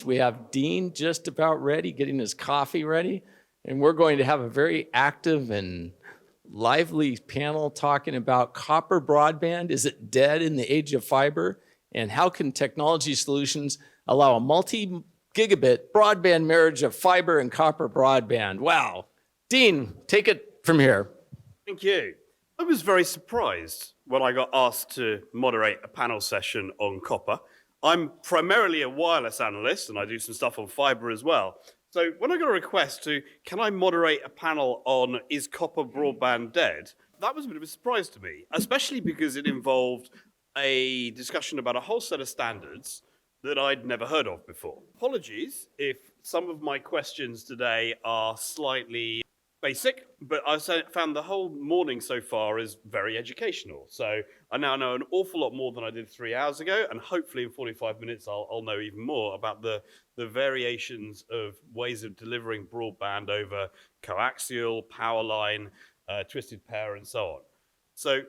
We have Dean just about ready, getting his coffee ready. And we're going to have a very active and lively panel talking about copper broadband. Is it dead in the age of fiber? And how can technology solutions allow a multi-gigabit broadband marriage of fiber and copper broadband? Wow. Dean, take it from here. Thank you. I was very surprised when I got asked to moderate a panel session on copper. I'm primarily a wireless analyst, and I do some stuff on fiber as well. So when I got a request to, can I moderate a panel on is copper broadband dead? That was a bit of a surprise to me, especially because it involved a discussion about a whole set of standards that I'd never heard of before. Apologies if some of my questions today are slightly basic, but I found the whole morning so far is very educational. So I now know an awful lot more than I did 3 hours ago, and hopefully in 45 minutes I'll know even more about the variations of ways of delivering broadband over coaxial, power line, twisted pair, and so on. So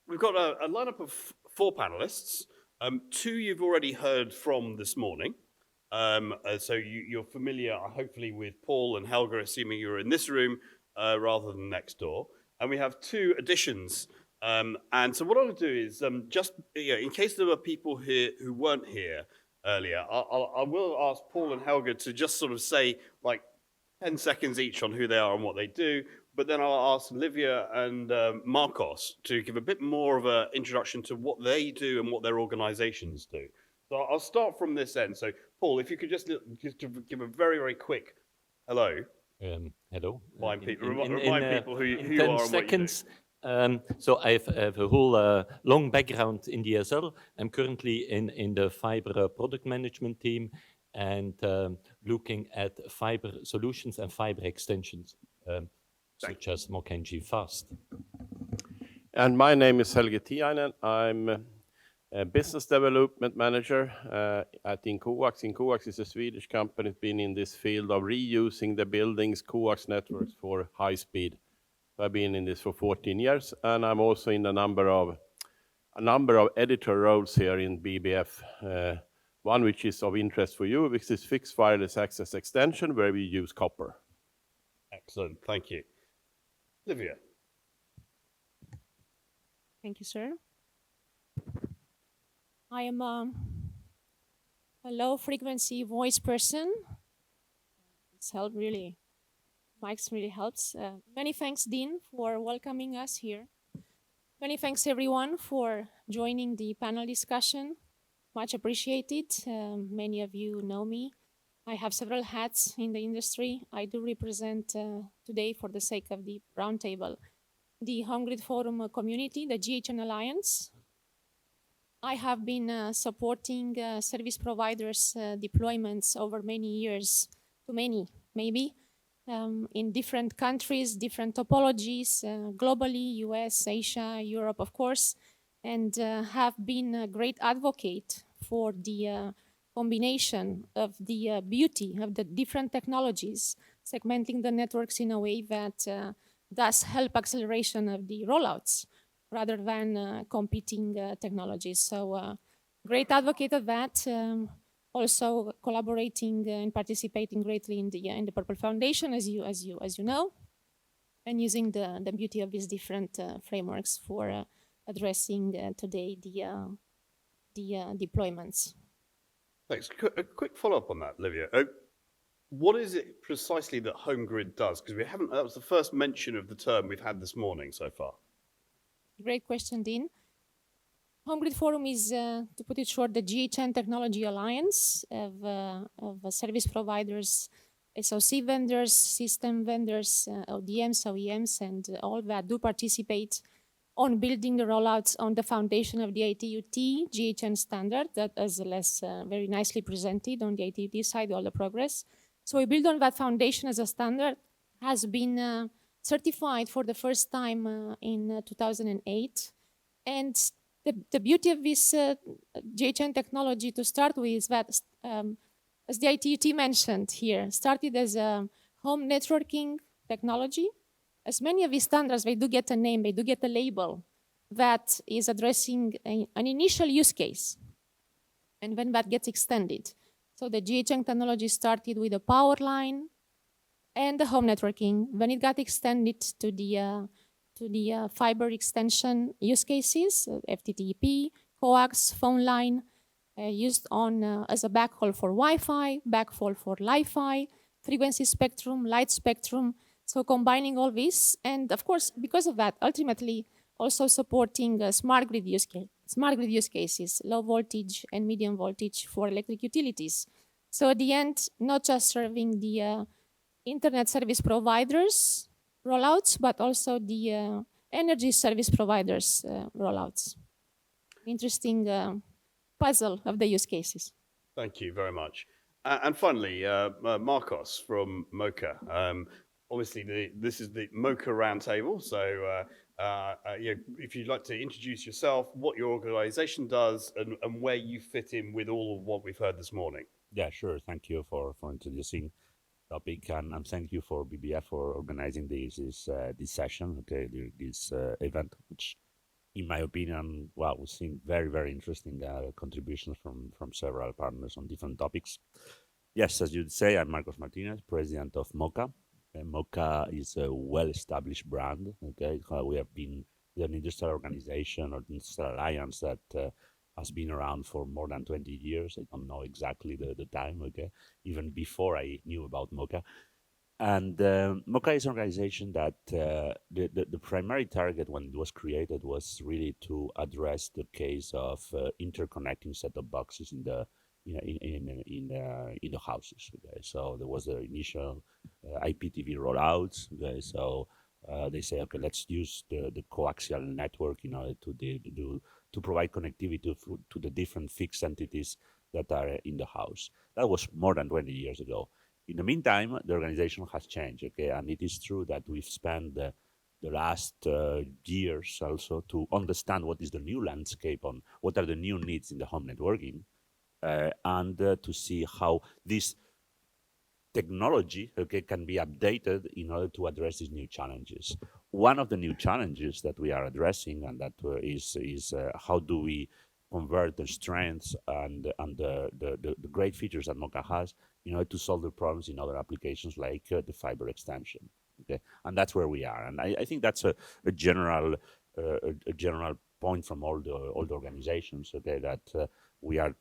we've got a lineup of 4 panelists. 2 you've already heard from this morning. So you're familiar, hopefully, with Paul and Helga, assuming you're in this room rather than next door. And we have 2 additions. And so what I'll do is, just in case there were people here who weren't here earlier, I will ask Paul and Helga to just sort of say like 10 seconds each on who they are and what they do. But then I'll ask Livia and Marcos to give a bit more of an introduction to what they do and what their organizations do. So I'll start from this end. So Paul, if you could just give a very, very quick hello. Hello. Remind people who you are and seconds. What you do. So I have a whole long background in DSL. I'm currently in the fiber product management team and looking at fiber solutions and fiber extensions, such as MoCA and G-Fast. And my name is Helge Tiainen. I'm a business development manager at Incoax. Incoax is a Swedish company, been in this field of reusing the buildings, coax networks for high speed. I've been in this for 14 years, and I'm also in a number of editor roles here in BBF. One which is of interest for you, which is fixed wireless access extension, where we use copper. Excellent, thank you. Livia. Thank you, sir. I am a low-frequency voice person. It's helped really. Mics really helps. Many thanks, Dean, for welcoming us here. Many thanks, everyone, for joining the panel discussion. Much appreciated. Many of you know me. I have several hats in the industry. I do represent today, for the sake of the roundtable, the Home Grid Forum community, the GHN Alliance. I have been supporting service providers' deployments over many years, too many, maybe, in different countries, different topologies, globally, US, Asia, Europe, of course, and have been a great advocate for the combination of the beauty of the different technologies, segmenting the networks in a way that does help acceleration of the rollouts rather than competing technologies. So great advocate of that. Also collaborating and participating greatly in the Purple Foundation, as you know, and using the beauty of these different frameworks for addressing today the deployments. Thanks. A quick follow-up on that, Livia. What is it precisely that Home Grid does? Because that was the first mention of the term we've had this morning so far. Great question, Dean. Home Grid Forum is, to put it short, the GHN Technology Alliance of service providers, SoC vendors, system vendors, ODMs, OEMs, and all that do participate on building the rollouts on the foundation of the ITU-T GHN standard that is very nicely presented on the ITU-T side, all the progress. So we build on that foundation as a standard, has been certified for the first time in 2008. And the beauty of this GHN technology to start with is that, as the ITU-T mentioned here, started as a home networking technology. As many of these standards, they do get a name, they do get a label that is addressing an initial use case. And then that gets extended. So the GHN technology started with the power line and the home networking. When it got extended to the fiber extension use cases, FTTP, coax, phone line, used on as a backhaul for Wi-Fi, backhaul for Li-Fi, frequency spectrum, light spectrum. So combining all this, and of course, because of that, ultimately also supporting smart grid use cases, low voltage and medium voltage for electric utilities. So at the end, not just serving the internet service providers rollouts, but also the energy service providers rollouts. Interesting puzzle of the use cases. Thank you very much. And finally, Marcos from MoCA. Obviously, this is the MoCA Roundtable. So if you'd like to introduce yourself, what your organization does, and where you fit in with all of what we've heard this morning. Yeah, sure. Thank you for introducing topic, and thank you for BBF for organizing this session, okay, this event, which, in my opinion, well, we've seen very interesting contributions from several partners on different topics. Yes, as you'd say, I'm Marcos Martinez, president of MoCA. MoCA is a well-established brand. Okay, we are an industrial organization or industrial alliance that has been around for more than 20 years. I don't know exactly the time, okay, even before I knew about MoCA. And MoCA is an organization that the primary target when it was created was really to address the case of interconnecting set-top boxes in the houses. Okay, so there was the initial IPTV rollouts. Okay, so they say, okay, let's use the coaxial network in order to provide connectivity to the different fixed entities that are in the house. That was more than 20 years ago. In the meantime, the organization has changed, okay? And it is true that we've spent the last years also to understand what is the new landscape on what are the new needs in the home networking, and to see how this technology, okay, can be updated in order to address these new challenges. One of the new challenges that we are addressing, and that is how do we convert the strengths and the great features that MoCA has in order to solve the problems in other applications like the fiber extension. Okay, and that's where we are, and I think that's a general point from all the organizations. Okay, that we are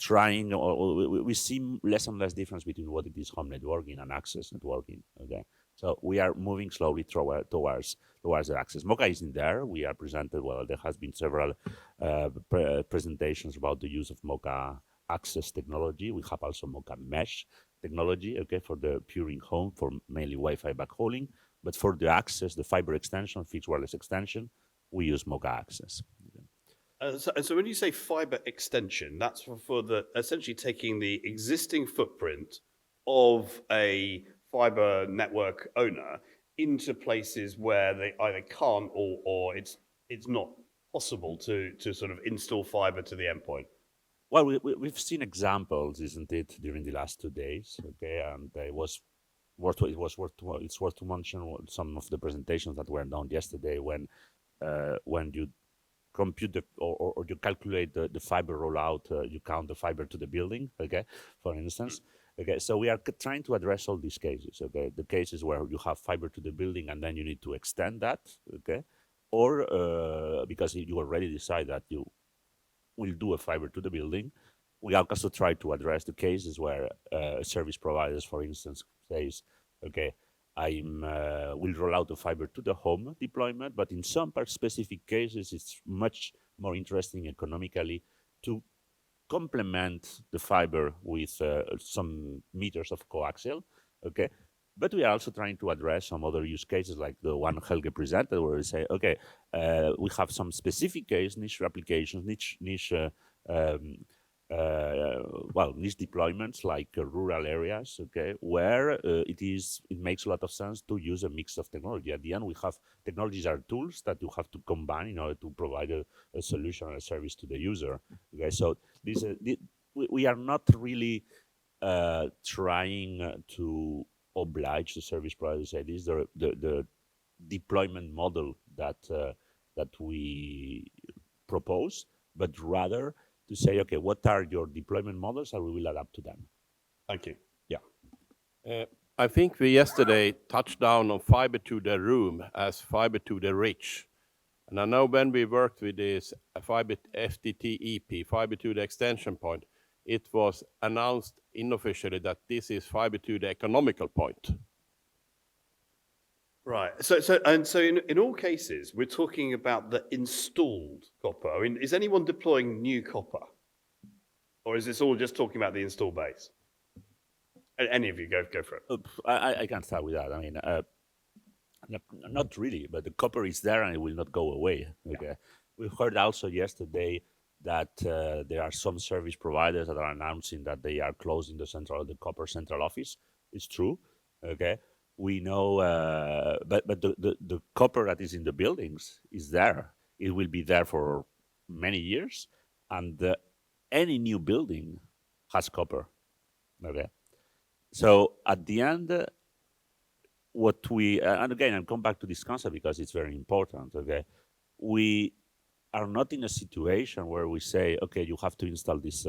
trying, or we see less and less difference between what it is home networking and access networking. Okay, so we are moving slowly towards the access. MoCA is in there. We are presented. Well, there has been several presentations about the use of MoCA access technology. We have also MoCA mesh technology. Okay, for the peering home, for mainly Wi-Fi backhauling, but for the access, the fiber extension, fixed wireless extension, we use MoCA access. So when you say fiber extension, that's for the essentially taking the existing footprint of a fiber network owner into places where they either can't or it's not possible to sort of install fiber to the endpoint. Well, we've seen examples, isn't it, during the last 2 days? Okay, and it's worth to mention some of the presentations that were done yesterday when you compute or you calculate the fiber rollout, you count the fiber to the building, okay, for instance. Okay, so we are trying to address all these cases, okay, the cases where you have fiber to the building and then you need to extend that, okay, or because you already decide that you will do a fiber to the building. We also try to address the cases where service providers, for instance, says, okay, will roll out the fiber to the home deployment, but in some specific cases, it's much more interesting economically to complement the fiber with some meters of coaxial, okay? But we are also trying to address some other use cases like the one Helge presented, where we say, okay, we have some specific case, niche applications, niche deployments like rural areas, okay, where it makes a lot of sense to use a mix of technology. At the end, we have technologies are tools that you have to combine in order to provide a solution or a service to the user. Okay, so we are not really trying to oblige the service provider to say this is the deployment model that we propose, but rather to say, okay, what are your deployment models, and we will adapt to them. Thank you. I think we yesterday touched down on fiber to the room as fiber to the rich. And I know when we worked with this fiber FTTEP, fiber to the extension point, it was announced unofficially that this is fiber to the economical point. Right. So in all cases, we're talking about the installed copper. I mean, is anyone deploying new copper? Or is this all just talking about the install base? Any of you, go for it. I can start with that. I mean, not really, but the copper is there and it will not go away. Okay. We heard also yesterday that there are some service providers that are announcing that they are closing the copper central office. It's true. Okay. We know, but the copper that is in the buildings is there. It will be there for many years, and any new building has copper. Okay. So at the end, what we and again, I'll come back to this concept because it's very important. Okay, we are not in a situation where we say, okay, you have to install this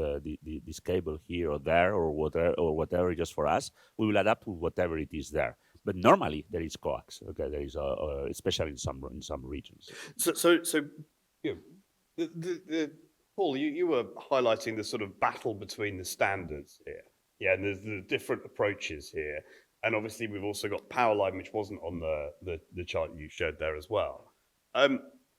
this cable here or there or whatever just for us. We will adapt to whatever it is there. But normally there is coax. Okay, there is especially in some regions. So you know, Paul, you were highlighting the sort of battle between the standards here. Yeah, and there's the different approaches here. And obviously we've also got Powerline, which wasn't on the chart you showed there as well.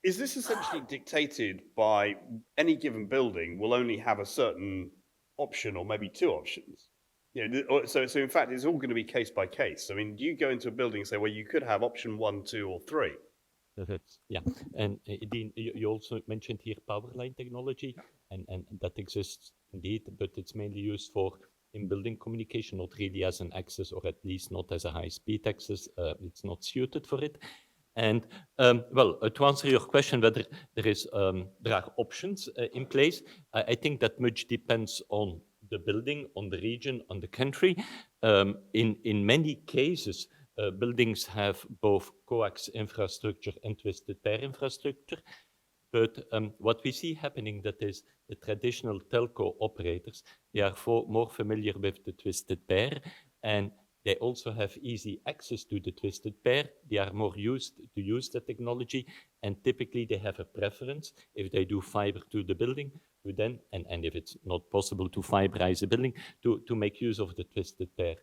Is this essentially dictated by any given building will only have a certain option or maybe two options? You know, so in fact, it's all going to be case by case. I mean, do you go into a building and say, well, you could have option 1, 2, or 3? Yeah, and Dean, you also mentioned here Powerline technology, and that exists indeed, but it's mainly used for in-building communication, not really as an access, or at least not as a high-speed access. It's not suited for it. And well, to answer your question, whether there are options in place, I think that much depends on the building, on the region, on the country. In many cases, buildings have both coax infrastructure and twisted pair infrastructure. But what we see happening, that is the traditional telco operators, they are more familiar with the twisted pair, and they also have easy access to the twisted pair. They are more used to use the technology, and typically they have a preference if they do fiber to the building, to then, and if it's not possible to fiberize a building, to make use of the twisted pair.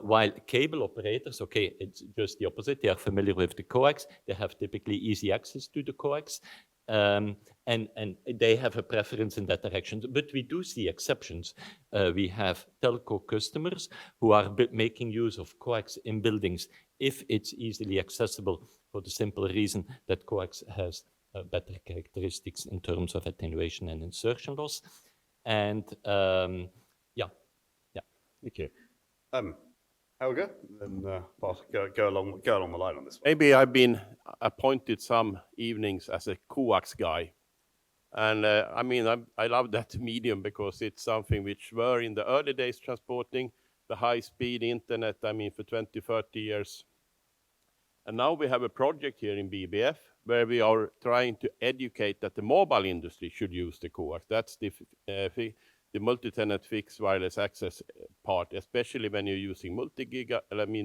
While cable operators, okay, it's just the opposite. They are familiar with the coax. They have typically easy access to the coax. And they have a preference in that direction. But we do see exceptions. We have telco customers who are making use of coax in buildings if it's easily accessible, for the simple reason that coax has better characteristics in terms of attenuation and insertion loss. And yeah. Okay. Helga, then go along the line on this one. Maybe I've been appointed some evenings as a coax guy. And I mean, I love that medium because it's something which were in the early days transporting the high-speed internet, I mean, for 20, 30 years. And now we have a project here in BBF where we are trying to educate that the mobile industry should use the coax. That's the multi-tenant fixed wireless access part, especially when you're using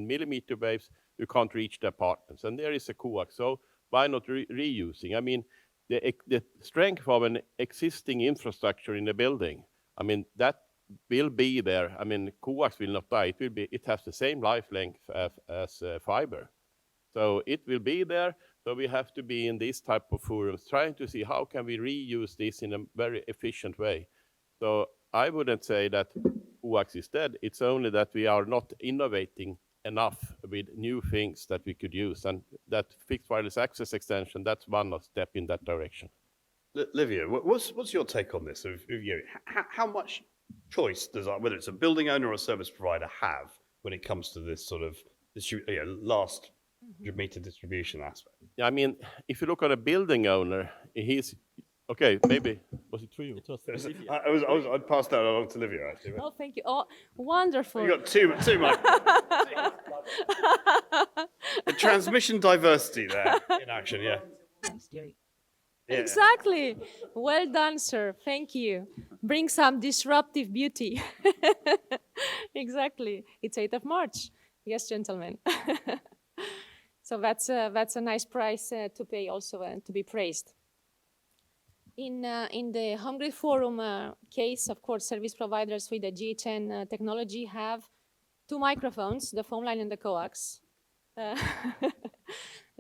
millimeter waves, you can't reach the apartments. And there is a coax, so why not reusing? I mean, the strength of an existing infrastructure in a building, I mean, that will be there. I mean, coax will not die. It has the same life length as fiber. So it will be there. So we have to be in this type of forums, trying to see how can we reuse this in a very efficient way. So I wouldn't say that coax is dead. It's only that we are not innovating enough with new things that we could use. And that fixed wireless access extension, that's one step in that direction. Livia, what's your take on this? How much choice does, whether it's a building owner or a service provider, have when it comes to this sort of last meter distribution aspect? Yeah, I mean, if you look at a building owner, he's okay. Maybe was it 3 or 2? I'd pass that along to Livia, actually. Oh, thank you. Oh, wonderful. You got two mic. The transmission diversity there in action, yeah. Yeah. Exactly. Well done, sir. Thank you. Bring some disruptive beauty. Exactly. It's 8th of March. Yes, gentlemen. So that's a nice price to pay also and to be praised. In the Home Grid Forum case, of course, service providers with the GHN technology have two microphones, the phone line and the coax,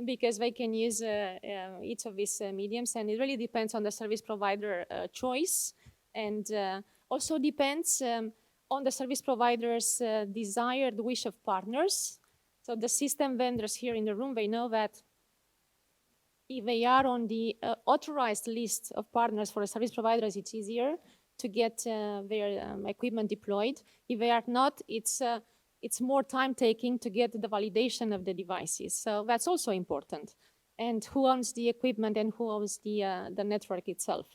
because they can use each of these mediums, and it really depends on the service provider choice, and also depends on the service provider's desired wish of partners. So the system vendors here in the room, they know that if they are on the authorized list of partners for the service providers, it's easier to get their equipment deployed. If they are not, it's more time taking to get the validation of the devices. So that's also important. And who owns the equipment and who owns the network itself.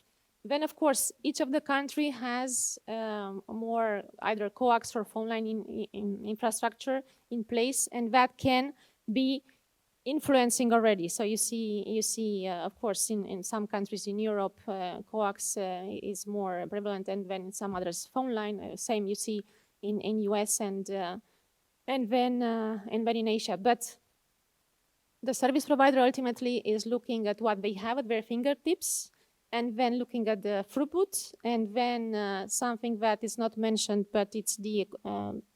Then, of course, each of the country has more either coax or phone line in infrastructure in place, and that can be influencing already. So you see, of course, in some countries in Europe, coax is more prevalent, and then in some others, phone line. Same you see in US and then in Asia. But the service provider ultimately is looking at what they have at their fingertips, and then looking at the throughput, and then something that is not mentioned, but it's the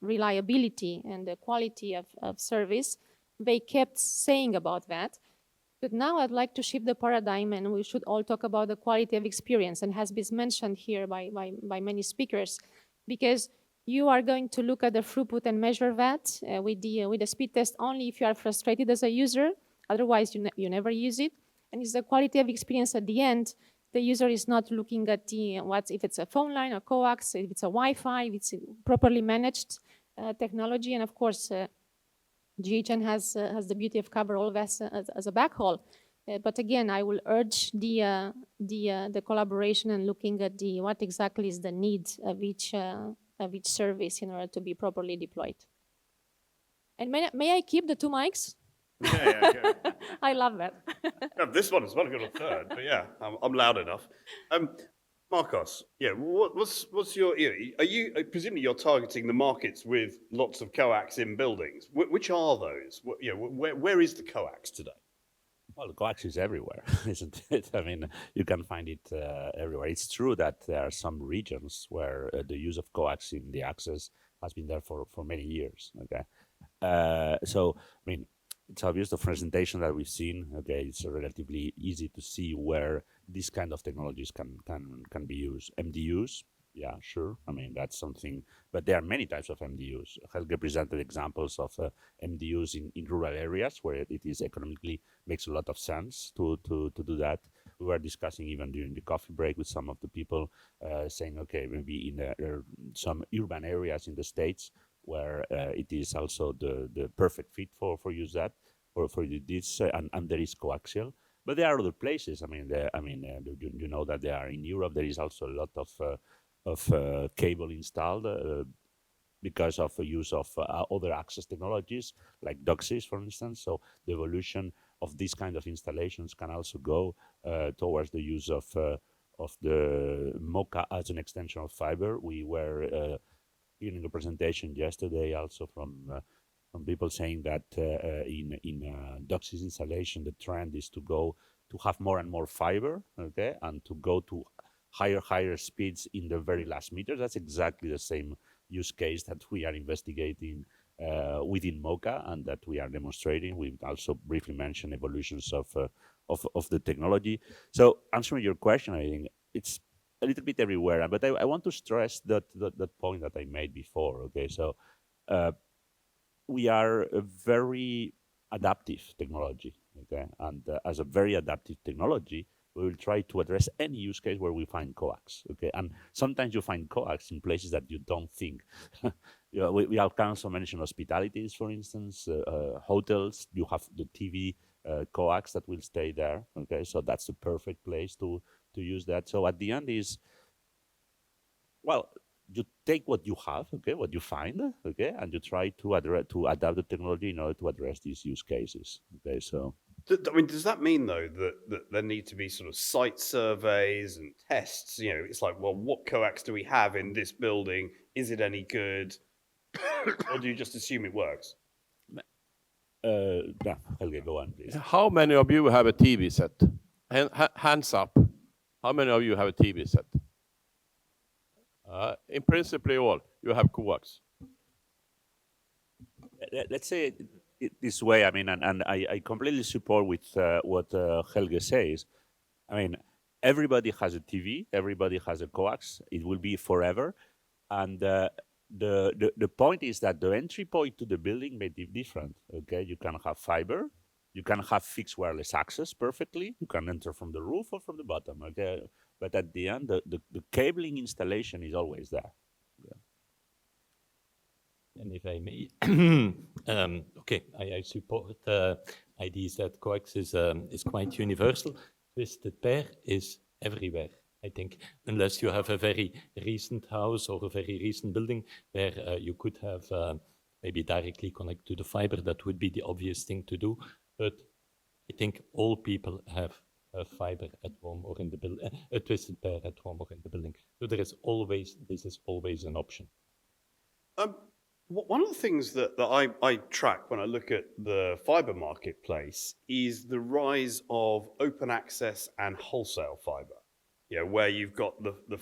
reliability and the quality of service. They kept saying about that. But now I'd like to shift the paradigm, and we should all talk about the quality of experience, and has been mentioned here by many speakers, because you are going to look at the throughput and measure that with the speed test only if you are frustrated as a user. Otherwise, you never use it. And it's the quality of experience at the end. The user is not looking at if it's a phone line or coax, if it's a Wi-Fi, if it's properly managed technology. And of course, GHN has the beauty of cover all of us as a backhaul. But again, I will urge the collaboration and looking at what exactly is the need of each service in order to be properly deployed. And may I keep the two mics? Yeah. I love that. Yeah, this one as well. I've got a third, but yeah, I'm loud enough. Marcos, yeah, what's your? Are you presumably you're targeting the markets with lots of coax in buildings? Which are those? Where is the coax today? Well, the coax is everywhere, isn't it? I mean, you can find it everywhere. It's true that there are some regions where the use of coax in the access has been there for many years. Okay, so I mean, it's obvious the presentation that we've seen. Okay, it's relatively easy to see where these kind of technologies can be used. MDUs, yeah, sure. I mean, that's something, but there are many types of MDUs. Helge presented examples of MDUs in rural areas where it is economically makes a lot of sense to do that. We were discussing even during the coffee break with some of the people saying, okay, maybe in some urban areas in the States where it is also the perfect fit for use that, or for this, and there is coaxial. But there are other places. I mean, you know that there are in Europe. There is also a lot of cable installed because of the use of other access technologies like DOCSIS, for instance. So the evolution of these kind of installations can also go towards the use of the MoCA as an extension of fiber. We were hearing a presentation yesterday also from people saying that in DOCSIS installation, the trend is to have more and more fiber, okay, and to go to higher speeds in the very last meter. That's exactly the same use case that we are investigating within MoCA and that we are demonstrating. We've also briefly mentioned evolutions of the technology. So answering your question, I think it's a little bit everywhere, but I want to stress that point that I made before. Okay, so we are a very adaptive technology. Okay, and as a very adaptive technology, we will try to address any use case where we find coax. Okay, and sometimes you find coax in places that you don't think. We have also mentioned hospitalities, for instance, hotels. You have the TV coax that will stay there. Okay, so that's the perfect place to use that. So at the end is, well, you take what you have, okay, what you find, okay, and you try to adapt the technology in order to address these use cases. Okay, so I mean, does that mean though that there need to be sort of site surveys and tests? You know, it's like, well, what coax do we have in this building? Is it any good, or do you just assume it works? Yeah, Helge, go on, please. How many of you have a TV set? Hands up. How many of you have a TV set? In principle, all. You have coax. Let's say it this way. I mean, and I completely support with what Helge says. I mean, everybody has a TV, everybody has a coax. It will be forever, and the point is that the entry point to the building may be different. Okay, you can have fiber, you can have fixed wireless access perfectly. You can enter from the roof or from the bottom. Okay, but at the end, the cabling installation is always there. And if I may, okay, I support ideas that coax is quite universal. Twisted pair is everywhere. I think unless you have a very recent house or a very recent building where you could have maybe directly connect to the fiber, that would be the obvious thing to do. But I think all people have a fiber at home or in the building, a twisted pair at home or in the building. So this is always an option. One of the things that I track when I look at the fiber marketplace is the rise of open access and wholesale fiber. You know, where you've got the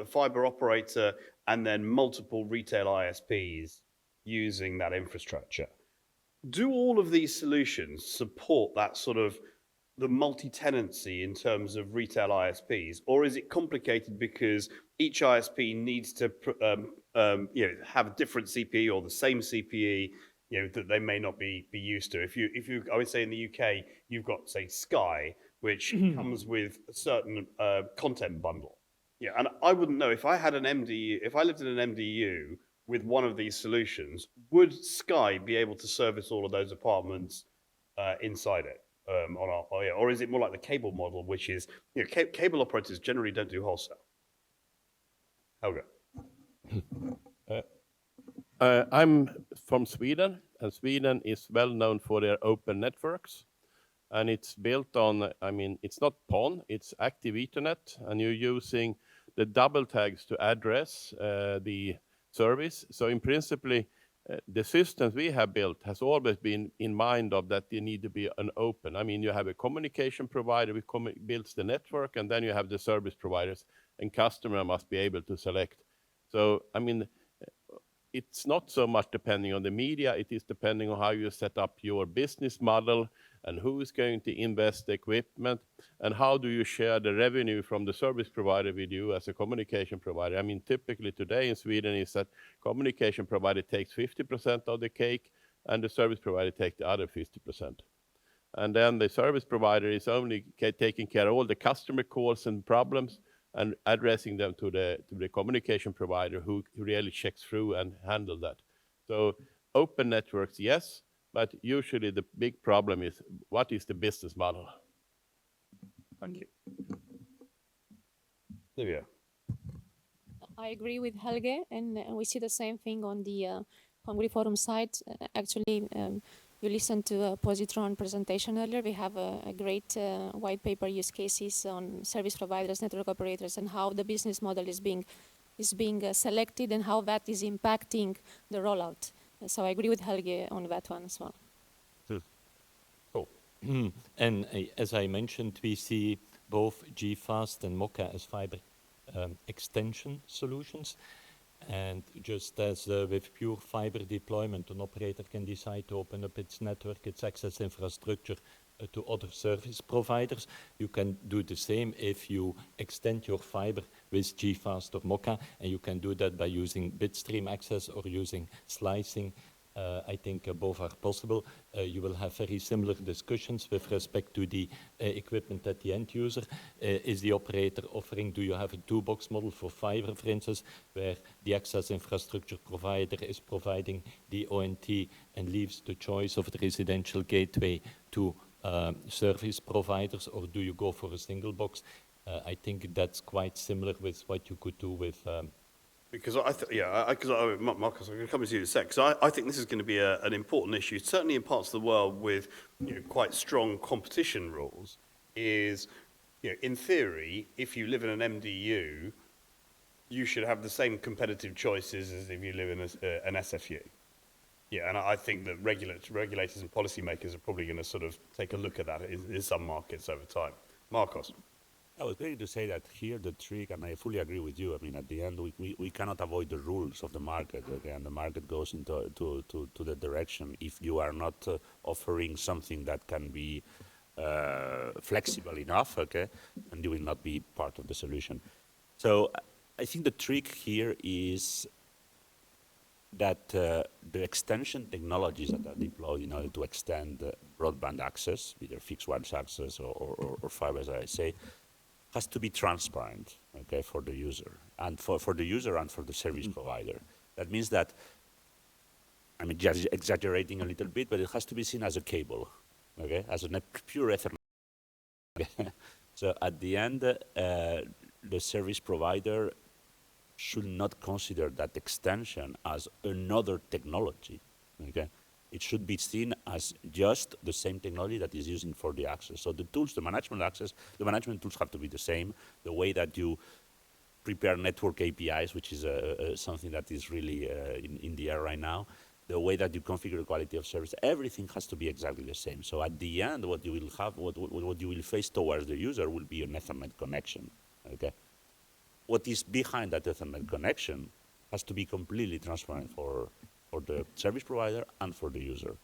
fiber operator and then multiple retail ISPs using that infrastructure. Do all of these solutions support that sort of the multi-tenancy in terms of retail ISPs, or is it complicated because each ISP needs to have a different CPE or the same CPE, that they may not be used to? If you, I would say in the UK, you've got, say, Sky, which comes with a certain content bundle. Yeah, and I wouldn't know if I had an MDU, if I lived in an MDU with one of these solutions, would Sky be able to service all of those apartments inside it? Or is it more like the cable model, which is, cable operators generally don't do wholesale? Helge. I'm from Sweden, and Sweden is well known for their open networks. And it's built on, it's not PON, it's active Ethernet, and you're using the double tags to address the service. So in principle, the systems we have built has always been in mind of that they need to be an open. You have a communication provider who builds the network, and then you have the service providers, and customer must be able to select. So, it's not so much depending on the media, it is depending on how you set up your business model and who is going to invest the equipment and how do you share the revenue from the service provider with you as a communication provider. Typically today in Sweden is that communication provider takes 50% of the cake and the service provider takes the other 50%. And then the service provider is only taking care of all the customer calls and problems and addressing them to the communication provider who really checks through and handle that. So open networks, yes, but usually the big problem is what is the business model? Thank you. Livia. I agree with Helge, and we see the same thing on the Hungry Forum side. Actually, you listened to a Positron presentation earlier. We have a great white paper use cases on service providers, network operators, and how the business model is being selected and how that is impacting the rollout. So I agree with Helge on that one as well. Oh. And as I mentioned, we see both GFast and MoCA as fiber extension solutions. And just as with pure fiber deployment, an operator can decide to open up its network, its access infrastructure to other service providers. You can do the same if you extend your fiber with GFast or MoCA, and you can do that by using bitstream access or using slicing. I think both are possible. You will have very similar discussions with respect to the equipment at the end user. Is the operator offering, do you have a two-box model for fiber, for instance, where the access infrastructure provider is providing the ONT and leaves the choice of the residential gateway to service providers, or do you go for a single box? I think that's quite similar with what you could do with Because Marcus, I'm going to come to you in a sec. Because I think this is going to be an important issue, certainly in parts of the world with quite strong competition rules. Is in theory, if you live in an MDU, you should have the same competitive choices as if you live in an SFU. Yeah, and I think that regulators and policymakers are probably going to sort of take a look at that in some markets over time. Marcos. I was going to say that here the trick, and I fully agree with you. I mean, at the end, we cannot avoid the rules of the market, okay? And the market goes into to the direction if you are not offering something that can be flexible enough, okay? And you will not be part of the solution. So I think the trick here is that the extension technologies that are deployed in order to extend broadband access, either fixed wireless access or fiber, as I say, has to be transparent, okay, for the user, and for the user and for the service provider. That means that, I'm just exaggerating a little bit, but it has to be seen as a cable, okay, as a pure Ethernet. So at the end, the service provider should not consider that extension as another technology, okay? It should be seen as just the same technology that is using for the access. So the tools, the management tools have to be the same. The way that you prepare network APIs, which is something that is really in the air right now, the way that you configure the quality of service, everything has to be exactly the same. So at the end, what you will have, what you will face towards the user will be an Ethernet connection, okay? What is behind that Ethernet connection has to be completely transparent for the service provider and for the user.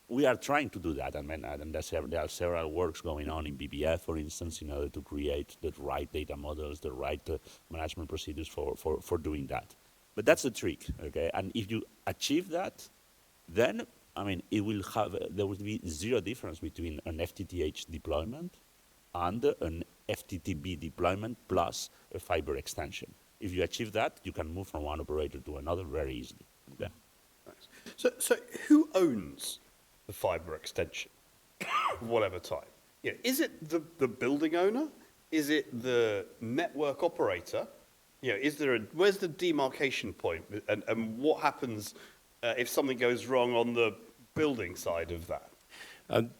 We are trying to do that, and there are several works going on in BBF, for instance, in order to create the right data models, the right management procedures for doing that. But that's the trick, okay? And if you achieve that, then, I mean, there will be zero difference between an FTTH deployment and an FTTB deployment plus a fiber extension. If you achieve that, you can move from one operator to another very easily. Okay? So who owns the fiber extension of whatever type? Yeah, is it the building owner? Is it the network operator? Where's the demarcation point? And what happens if something goes wrong on the building side of that?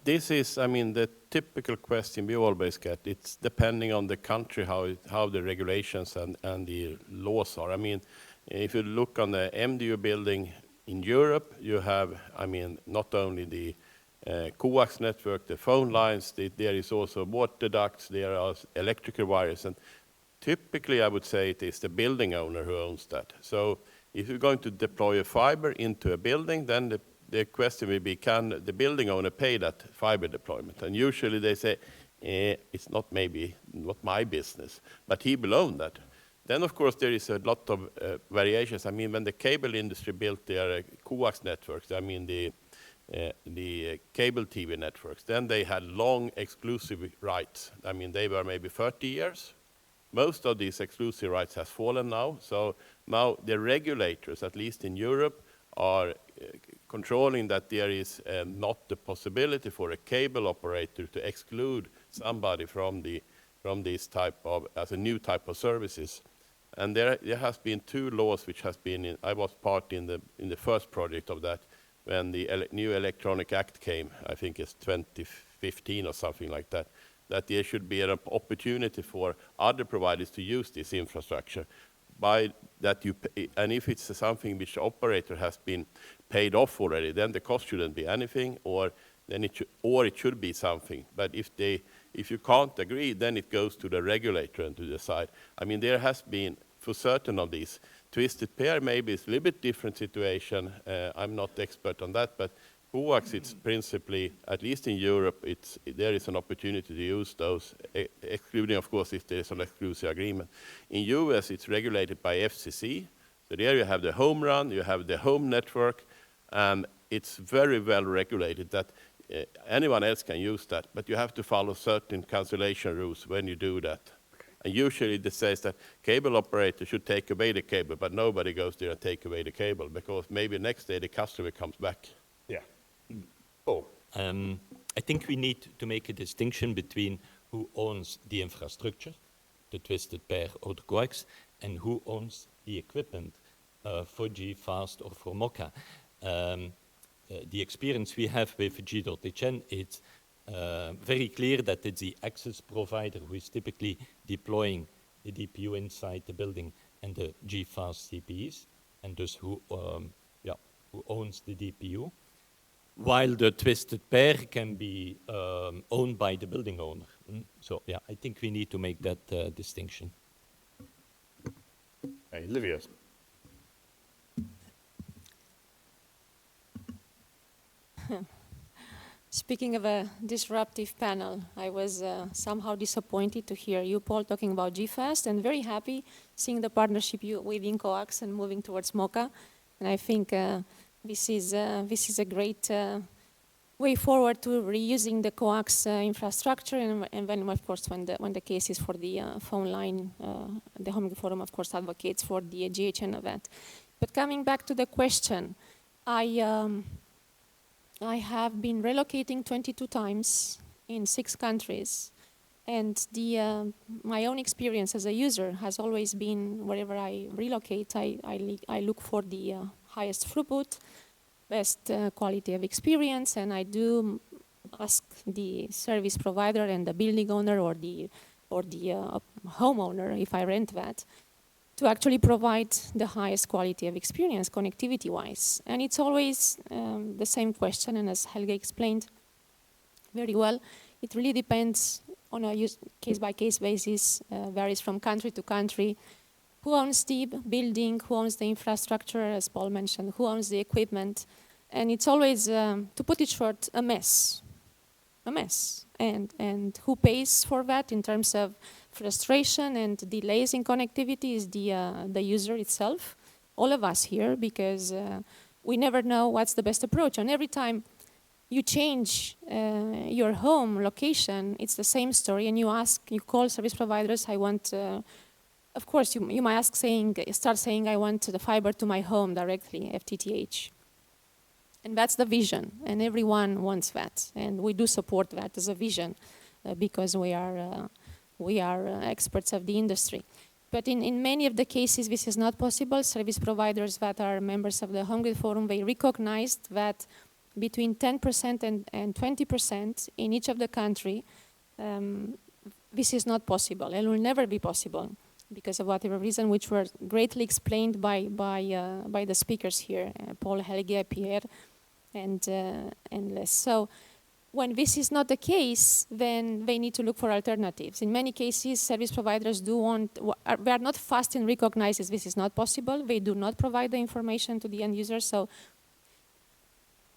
This is, I mean, the typical question we always get. It's depending on the country, how the regulations and the laws are. I mean, if you look on the MDU building in Europe, you have, I mean, not only the coax network, the phone lines, there is also water ducts, there are electrical wires, and typically I would say it is the building owner who owns that. So if you're going to deploy a fiber into a building, then the question will be, can the building owner pay that fiber deployment? And usually they say, it's not my business, but he will own that. Then, of course, there is a lot of variations. I mean, when the cable industry built their coax networks, I mean, the cable TV networks, then they had long exclusive rights. I mean, they were maybe 30 years. Most of these exclusive rights has fallen now. So now the regulators, at least in Europe, are controlling that there is not the possibility for a cable operator to exclude somebody from this type of, as a new type of services. And there has been two laws which has been I was part in the first project of that when the new Electronic Act came, I think it's 2015 or something like that, that there should be an opportunity for other providers to use this infrastructure by that and if it's something which the operator has been paid off already, then the cost shouldn't be anything, or it should be something. But if you can't agree, then it goes to the regulator and to decide. I mean, there has been, for certain of these, twisted pair maybe it's a little bit different situation. I'm not expert on that, but coax, it's principally, at least in Europe, there is an opportunity to use those, excluding, of course, if there is an exclusive agreement. In US, it's regulated by FCC. So there you have the home run, you have the home network, and it's very well regulated that anyone else can use that, but you have to follow certain cancellation rules when you do that. Okay. And usually it says that cable operator should take away the cable, but nobody goes there and take away the cable because maybe next day the customer comes back. Yeah. Oh. I think we need to make a distinction between who owns the infrastructure, the twisted pair or the coax, and who owns the equipment for G-Fast or for MoCA. The experience we have with G.hn, it's very clear that it's the access provider who is typically deploying the DPU inside the building and the G-Fast CPEs, and thus who owns the DPU, while the twisted pair can be owned by the building owner. So yeah, I think we need to make that distinction. Hey, Livia. Speaking of a disruptive panel, I was somehow disappointed to hear you, Paul, talking about GFast, and very happy seeing the partnership within coax and moving towards MoCA. And I think this is a great way forward to reusing the coax infrastructure, and then, of course, when the case is for the phone line, the Home Forum, of course, advocates for the GHN event. But coming back to the question, I have been relocating 22 times in 6 countries, and my own experience as a user has always been, wherever I relocate, I look for the highest throughput, best quality of experience, and I do ask the service provider and the building owner or the homeowner, if I rent that, to actually provide the highest quality of experience connectivity-wise. And it's always the same question, and as Helge explained very well, it really depends on a case-by-case basis, varies from country to country. Who owns the building, who owns the infrastructure, as Paul mentioned, who owns the equipment, and it's always, to put it short, a mess. And who pays for that in terms of frustration and delays in connectivity is the user itself, all of us here, because we never know what's the best approach. And every time you change your home location, it's the same story, and you call service providers, I want, of course, you might start saying, I want the fiber to my home directly, FTTH. And that's the vision, and everyone wants that, and we do support that as a vision because we are experts of the industry. But in many of the cases, this is not possible. Service providers that are members of the Home Grid Forum, they recognized that between 10% and 20% in each of the country, this is not possible and will never be possible because of whatever reason, which were greatly explained by the speakers here, Paul, Helge, Pierre, and Les. So when this is not the case, then they need to look for alternatives. In many cases, service providers they are not fast in recognizing this is not possible. They do not provide the information to the end user. So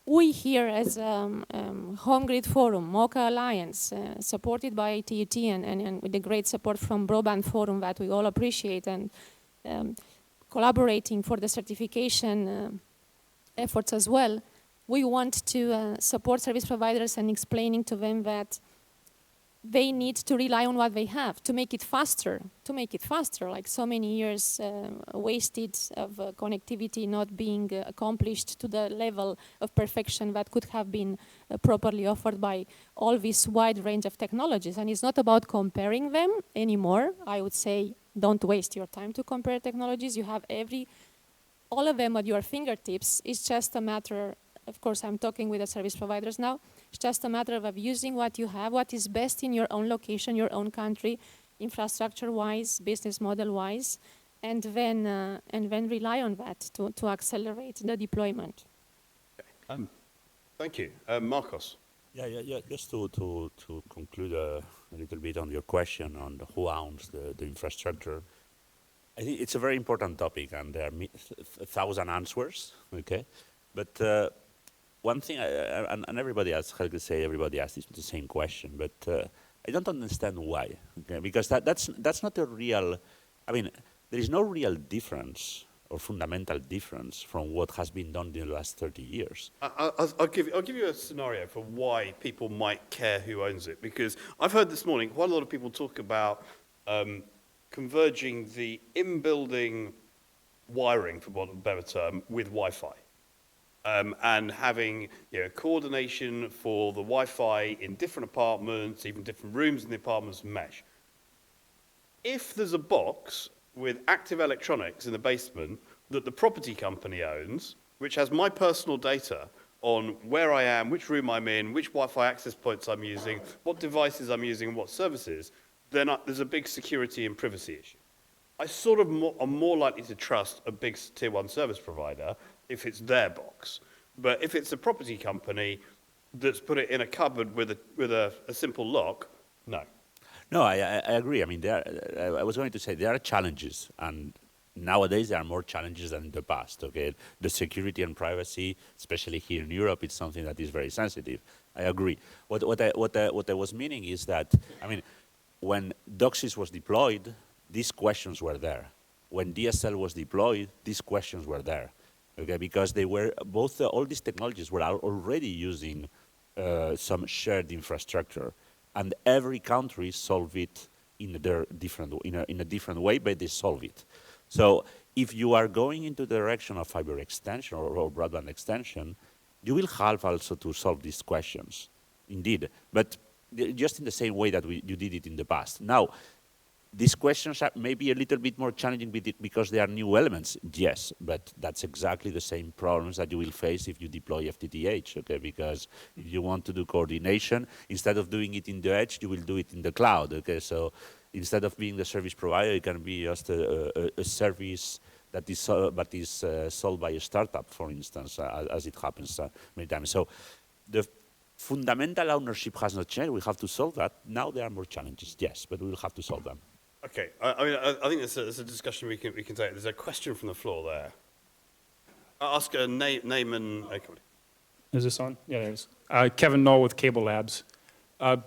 we here as Home Grid Forum, MoCA Alliance, supported by TUT and with the great support from Broadband Forum that we all appreciate, and collaborating for the certification efforts as well, we want to support service providers and explaining to them that they need to rely on what they have to make it faster, like so many years wasted of connectivity not being accomplished to the level of perfection that could have been properly offered by all this wide range of technologies. And it's not about comparing them anymore. I would say don't waste your time to compare technologies. You have all of them at your fingertips. It's just a matter, of course, I'm talking with the service providers now. It's just a matter of using what you have, what is best in your own location, your own country, infrastructure-wise, business model-wise, and then rely on that to accelerate the deployment. Thank you. Marcos. Yeah. Just to conclude a little bit on your question on who owns the infrastructure. I think it's a very important topic, and there are 1,000 answers. Okay, but one thing, and everybody, as Helge said, everybody asks the same question, but I don't understand why. Okay? Because that's not a real. I mean, there is no real difference or fundamental difference from what has been done in the last 30 years. I'll give you a scenario for why people might care who owns it, because I've heard this morning quite a lot of people talk about converging the in-building wiring, for want of a better term, with Wi-Fi. And having coordination for the Wi-Fi in different apartments, even different rooms in the apartments mesh. If there's a box with active electronics in the basement that the property company owns, which has my personal data on where I am, which room I'm in, which Wi-Fi access points I'm using, what devices I'm using, and what services, then there's a big security and privacy issue. I sort of am more likely to trust a big tier one service provider if it's their box. But if it's a property company that's put it in a cupboard with a simple lock, no. No, I agree. I mean, I was going to say there are challenges, and nowadays there are more challenges than in the past. Okay, the security and privacy, especially here in Europe, it's something that is very sensitive. I agree. What I was meaning is that, I mean, when DOCSIS was deployed, these questions were there. When DSL was deployed, these questions were there. Okay, because they were both all these technologies were already using some shared infrastructure, and every country solve it in a different way, but they solve it. So if you are going into the direction of fiber extension or broadband extension, you will have also to solve these questions, indeed, but just in the same way that you did it in the past. Now, these questions are maybe a little bit more challenging because they are new elements, yes, but that's exactly the same problems that you will face if you deploy FTTH, okay? Because if you want to do coordination, instead of doing it in the edge, you will do it in the cloud, okay? So instead of being the service provider, it can be just a service that is sold by a startup, for instance, as it happens many times. So the fundamental ownership has not changed. We have to solve that. Now there are more challenges, yes, but we will have to solve them. Okay, I think there's a discussion we can take. There's a question from the floor there. I'll ask a name and... Is this on? Yeah, it is. Kevin Knoll with Cable Labs. I'm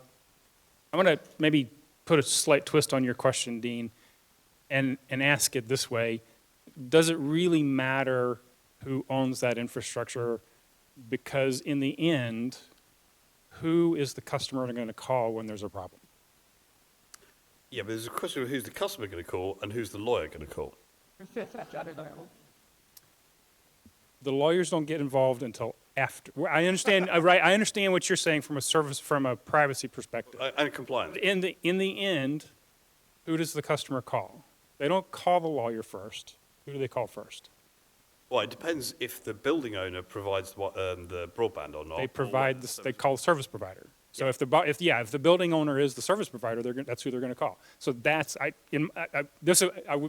going to maybe put a slight twist on your question, Dean, and ask it this way. Does it really matter who owns that infrastructure? Because in the end, who is the customer going to call when there's a problem? Yeah, but there's a question of who's the customer going to call and who's the lawyer going to call. The lawyers don't get involved until after. I understand, right? I understand what you're saying from a privacy perspective. And compliance. In the end, who does the customer call? They don't call the lawyer first. Who do they call first? Well, it depends if the building owner provides the broadband or not. They provide they call the service provider. So if the building owner is the service provider, that's who they're going to call. So that's I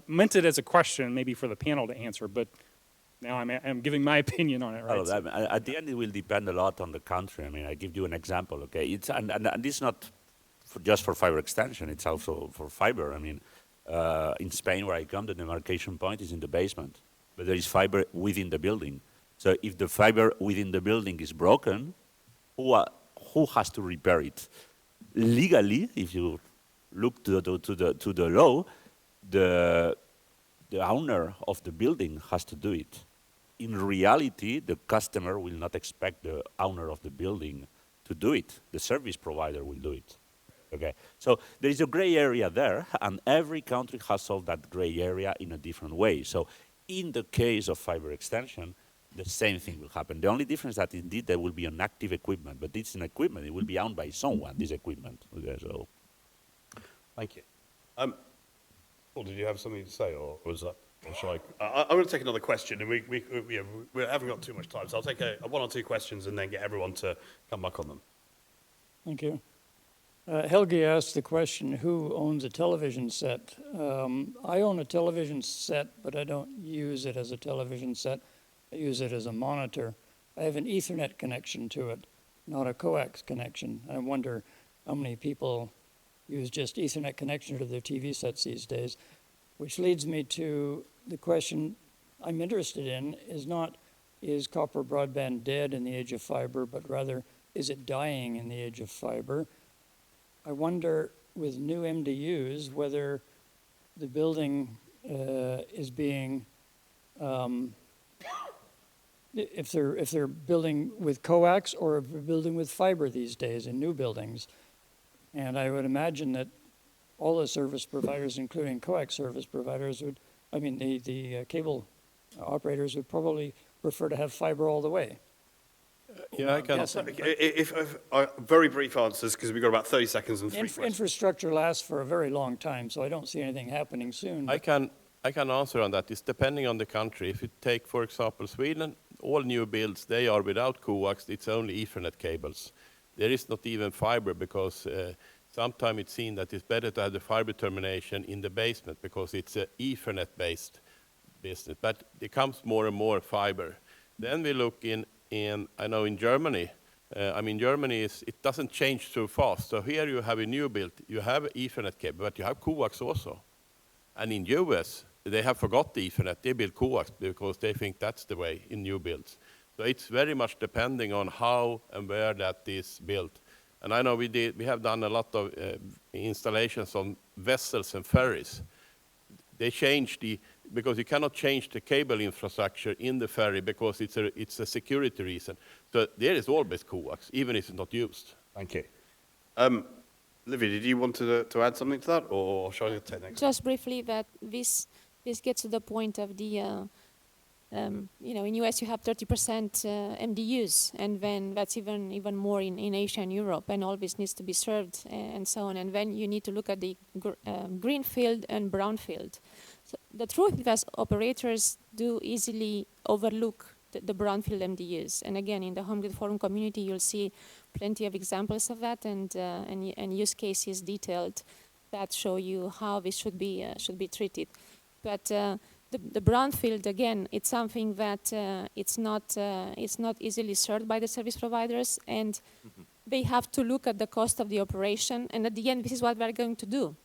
meant it as a question, maybe for the panel to answer, but now I'm giving my opinion on it. Right? Well, at the end, it will depend a lot on the country. I mean, I give you an example. Okay, and this is not just for fiber extension; it's also for fiber. I mean, in Spain, where I come, the demarcation point is in the basement, but there is fiber within the building. So if the fiber within the building is broken, who has to repair it? Legally, if you look to the law, the owner of the building has to do it. In reality, the customer will not expect the owner of the building to do it. The service provider will do it. Okay, so there is a gray area there, and every country has solved that gray area in a different way. So in the case of fiber extension, the same thing will happen. The only difference is that indeed there will be an active equipment, but it's an equipment. It will be owned by someone, this equipment. Okay, so. Thank you. Paul, did you have something to say, or was that? Or shall I'm going to take another question, and we haven't got too much time, so I'll take one or two questions and then get everyone to come back on them. Thank you. Helge asked the question, who owns a television set? I own a television set, but I don't use it as a television set. I use it as a monitor. I have an Ethernet connection to it, not a coax connection. I wonder how many people use just Ethernet connection to their TV sets these days, which leads me to the question I'm interested in is copper broadband dead in the age of fiber, but rather, is it dying in the age of fiber? I wonder, with new MDUs, whether the building is being, if they're building with coax or if they're building with fiber these days in new buildings. And I would imagine that all the service providers, including coax service providers, the cable operators would probably prefer to have fiber all the way. Yeah, I can. Yes, If very brief answers, because we've got about 30 seconds and three questions. infrastructure lasts for a very long time, so I don't see anything happening soon. I can I can answer on that. It's depending on the country. If you take, for example, Sweden, all new builds, they are without coax. It's only Ethernet cables. There is not even fiber because sometimes it's seen that it's better to have the fiber termination in the basement because it's an Ethernet-based business. But it comes more and more fiber. Then we look in I know in Germany, Germany it doesn't change so fast. So here you have a new build, you have Ethernet cable, but you have coax also. And in US, they have forgot the Ethernet. They build coax because they think that's the way in new builds. So it's very much depending on how and where that is built. And I know we have done a lot of installations on vessels and ferries. They changed because you cannot change the cable infrastructure in the ferry because it's a security reason. So there is always coax, even if it's not used. Thank you. Livia, did you want to add something to that, or shall I take next? Just briefly, that this gets to the point of the, in US you have 30% MDUs, and then that's even more in Asia and Europe, and all this needs to be served and so on. And then you need to look at the greenfield and brownfield. So the truth is that operators do easily overlook the brownfield MDUs. And again, in the Home Grid Forum community, you'll see plenty of examples of that and use cases detailed that show you how this should be treated. But the brownfield, again, it's something that it's not easily served by the service providers, and they have to look at the cost of the operation. And at the end, this is what we're going to do.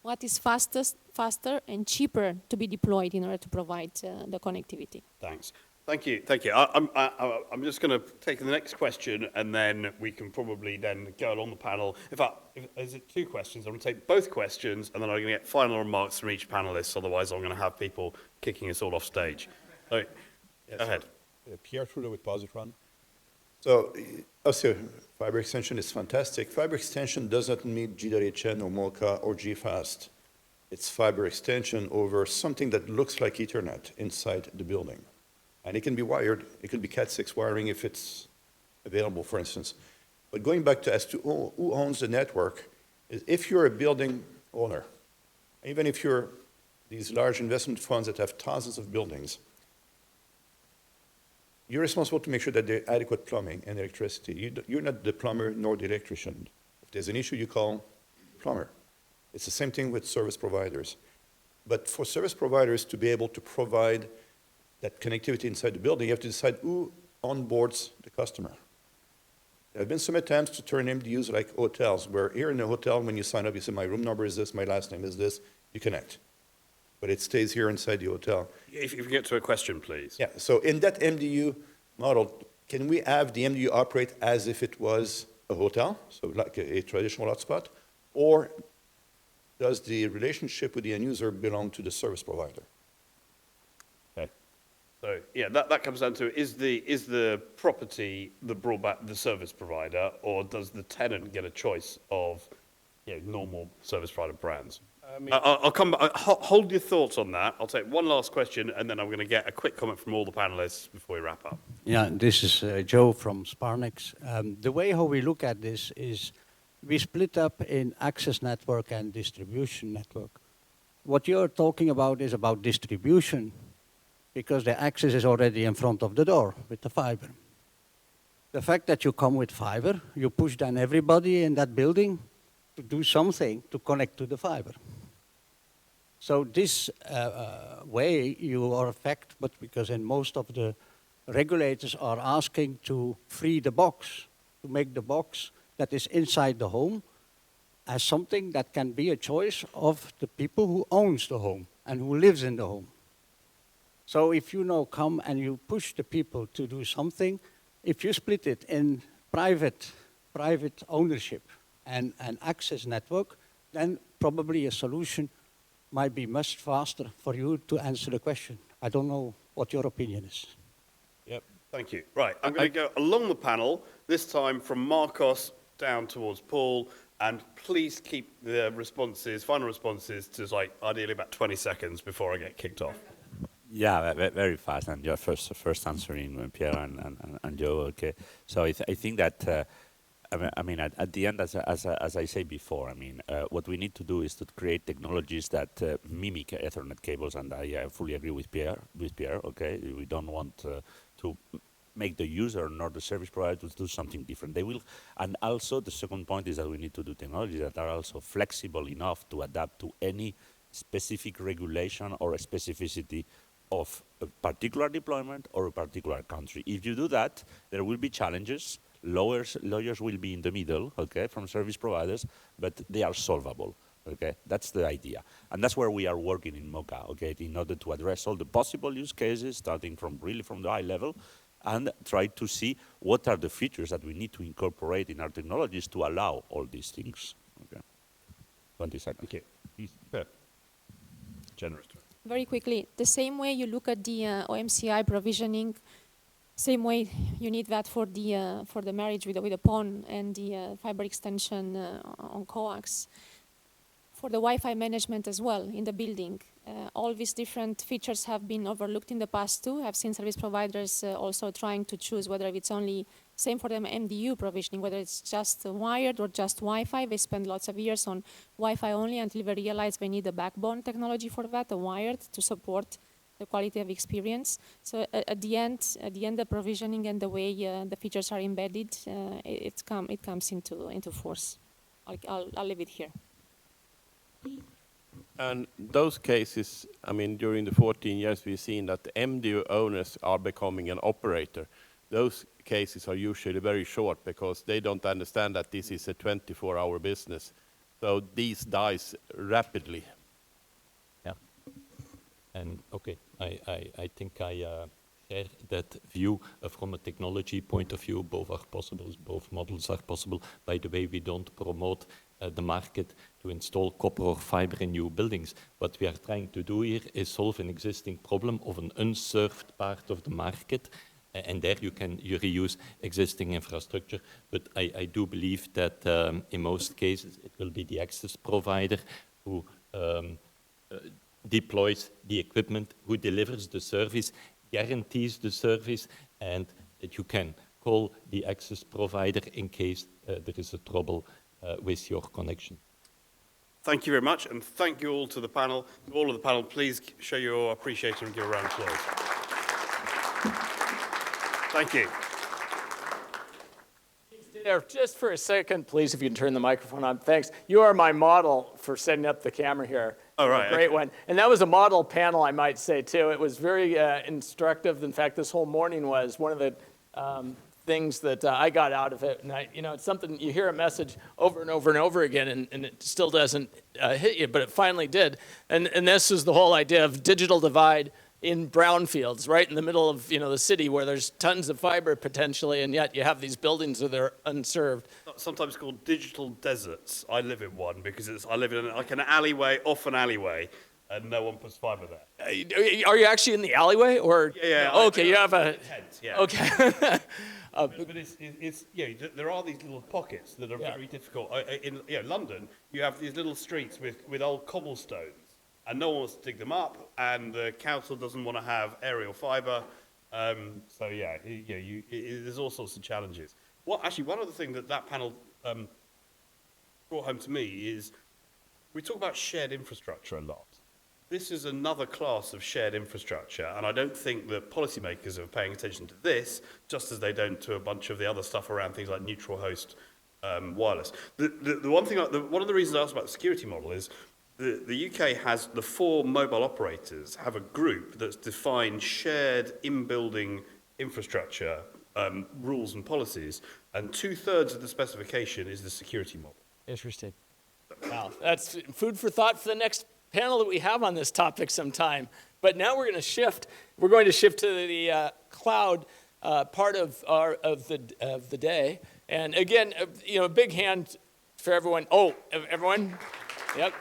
What is faster and cheaper to be deployed in order to provide the connectivity? Thanks. Thank you. I'm just going to take the next question, and then we can probably then go along the panel. In fact, is it two questions? I'm going to take both questions, and then I'm going to get final remarks from each panelist. Otherwise, I'm going to have people kicking us all off stage. So, yes, go ahead. Pierre Trudeau with Positron. So, also, fiber extension is fantastic. Fiber extension doesn't mean GWHN or MoCA or GFast. It's fiber extension over something that looks like Ethernet inside the building. And it can be wired. It could be Cat6 wiring if it's available, for instance. But going back to as to who owns the network, is if you're a building owner, even if you're these large investment funds that have thousands of buildings, you're responsible to make sure that there's adequate plumbing and electricity. You're not the plumber nor the electrician. If there's an issue, you call the plumber. It's the same thing with service providers. But for service providers to be able to provide that connectivity inside the building, you have to decide who onboards the customer. There have been some attempts to turn MDUs like hotels, where here in a hotel, when you sign up, you say, my room number is this, my last name is this, you connect. But it stays here inside the hotel. If you get to a question, please. Yeah, so in that MDU model, can we have the MDU operate as if it was a hotel, so like a traditional hotspot, or does the relationship with the end user belong to the service provider? So yeah, that comes down to is the property the broadband the service provider, or does the tenant get a choice of normal service provider brands? I'll come back. Hold your thoughts on that. I'll take one last question, and then I'm going to get a quick comment from all the panelists before we wrap up. Yeah, this is Joe from Sparnex. The way how we look at this is we split up in access network and distribution network. What you're talking about is about distribution, because the access is already in front of the door with the fiber. The fact that you come with fiber, you push then everybody in that building to do something to connect to the fiber. So this way you are affected, but because in most of the regulators are asking to free the box, to make the box that is inside the home as something that can be a choice of the people who owns the home and who lives in the home. So if you now come and you push the people to do something, if you split it in private ownership and an access network, then probably a solution might be much faster for you to answer the question. I don't know what your opinion is. Yep, thank you. Right, I'm going to go along the panel, this time from Marcos down towards Paul, and please keep the responses, final responses, to like ideally about 20 seconds before I get kicked off. Yeah, very fast. And your first answering Pierre and Joe. Okay, so I think that I mean, at the end, as I say before, I mean, what we need to do is to create technologies that mimic Ethernet cables, and I fully agree with Pierre. Okay, we don't want to make the user nor the service provider to do something different. They will, and also the second point is that we need to do technologies that are also flexible enough to adapt to any specific regulation or a specificity of a particular deployment or a particular country. If you do that, there will be challenges. Lawyers will be in the middle, okay, from service providers, but they are solvable, okay? That's the idea. And that's where we are working in MoCA, okay, in order to address all the possible use cases, starting from really from the high level, and try to see what are the features that we need to incorporate in our technologies to allow all these things, okay? 20 seconds. Thank you. Fair. Generous. Very quickly, the same way you look at the OMCI provisioning, same way you need that for the marriage with the PON and the fiber extension on coax. For the Wi-Fi management as well in the building, all these different features have been overlooked in the past too. I've seen service providers also trying to choose whether it's only, same for the MDU provisioning, whether it's just wired or just Wi-Fi. They spend lots of years on Wi-Fi only until they realize they need a backbone technology for that, a wired, to support the quality of experience. So at the end, the provisioning and the way the features are embedded, it comes into force. I'll leave it here. And those cases, I mean, during the 14 years, we've seen that the MDU owners are becoming an operator. Those cases are usually very short because they don't understand that this is a 24-hour business. So these dies rapidly. Yeah. And okay, I think I share that view from a technology point of view. Both are possible, both models are possible. By the way, we don't promote the market to install copper or fiber in new buildings. What we are trying to do here is solve an existing problem of an unserved part of the market, and there you can reuse existing infrastructure. But I do believe that in most cases it will be the access provider who deploys the equipment, who delivers the service, guarantees the service, and that you can call the access provider in case there is a trouble with your connection. Thank you very much, and thank you all to the panel. To all of the panel, please show your appreciation and give a round of applause. Thank you. There, just for a second, please, if you can turn the microphone on. Thanks. You are my model for setting up the camera here. All right. A great one. And that was a model panel, I might say, too. It was very instructive. In fact, this whole morning was one of the things that I got out of it. And it's something, you hear a message over and over and over again, and it still doesn't hit you, but it finally did. And this is the whole idea of digital divide in brownfields, right in the middle of the city where there's tons of fiber potentially, and yet you have these buildings that are unserved. Sometimes called digital deserts. I live in one because I live in like an alleyway, off an alleyway, and no one puts fiber there. Are you actually in the alleyway, or? Yeah. Okay, you have a tent. Yeah. Okay. But it's there are these little pockets that are very difficult. In London, you have these little streets with old cobblestones, and no one wants to dig them up, and the council doesn't want to have aerial fiber. There's all sorts of challenges. One other thing that panel brought home to me is we talk about shared infrastructure a lot. This is another class of shared infrastructure, and I don't think that policymakers are paying attention to this, just as they don't to a bunch of the other stuff around things like neutral host wireless. One of the reasons I asked about the security model is the UK has the 4 mobile operators have a group that's defined shared in-building infrastructure rules and policies, and 2/3 of the specification is the security model. Interesting. Wow, that's food for thought for the next panel that we have on this topic sometime. But now we're going to shift. We're going to shift to the cloud part of the day. And again, a big hand for everyone. Oh, everyone. Yep.